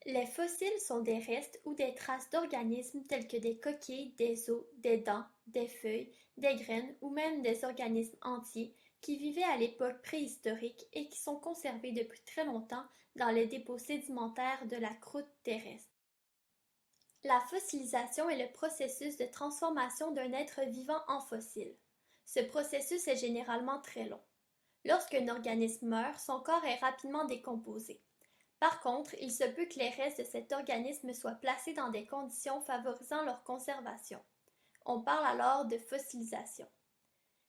Les fossiles sont des restes ou des traces d'organismes tels que des coquilles, des os, des dents, des feuilles, des graines ou même des organismes entiers qui vivaient à l'époque préhistorique et qui sont conservés depuis très longtemps dans les dépôts sédimentaires de la croûte terrestre. La fossilisation est le processus de transformation d'un être vivant en fossile. Ce processus est généralement très long. Lorsqu'un organisme meurt, son corps est rapidement décomposé. Par contre, il se peut que les restes de cet organisme soient placés dans des conditions favorisant leur conservation. On parle alors de fossilisation.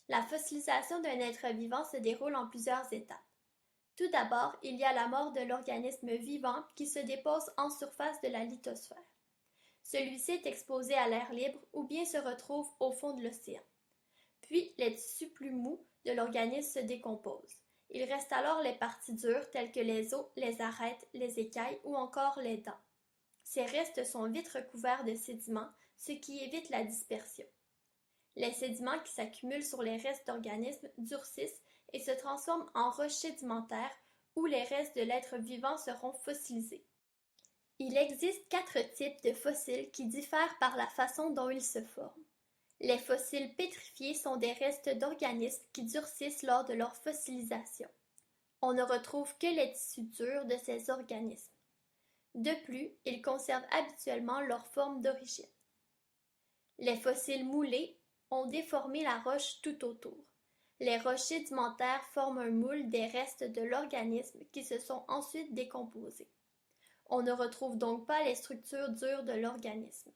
La fossilisation d'un être vivant se déroule en plusieurs étapes. Tout d'abord, il y a la mort de l'organisme vivant qui se dépose en surface de la lithosphère. Celui-ci est exposé à l'air libre ou bien se retrouve au fond de l'océan. Puis, les tissus plus mous de l'organisme se décomposent. Il reste alors les parties dures telles que les os, les arêtes, les écailles ou encore les dents. Ces restes sont vite recouverts de sédiments, ce qui évite la dispersion. Les sédiments qui s'accumulent sur les restes d'organismes durcissent et se transforment en roches sédimentaires où les restes de l'être vivant seront fossilisés. Il existe 4 types de fossiles qui diffèrent par la façon dont ils se forment. Les fossiles pétrifiés sont des restes d'organismes qui durcissent lors de leur fossilisation. On ne retrouve que les tissus durs de ces organismes. De plus, ils conservent habituellement leur forme d'origine. Les fossiles moulés ont déformé la roche tout autour. Les roches sédimentaires forment un moule des restes de l'organisme qui se sont ensuite décomposés. On ne retrouve donc pas les structures dures de l'organisme.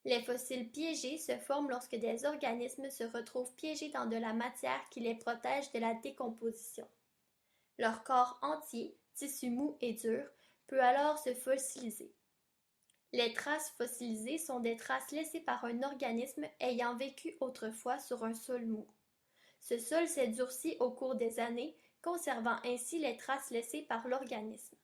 Les fossiles piégés se forment lorsque des organismes se retrouvent piégés dans de la matière qui les protège de la décomposition. Leur corps entier, tissu mou et dur, peut alors se fossiliser. Les traces fossilisées sont des traces laissées par un organisme ayant vécu autrefois sur un sol mou. Ce sol s'est durci au cours des années, conservant ainsi les traces laissées par l'organisme.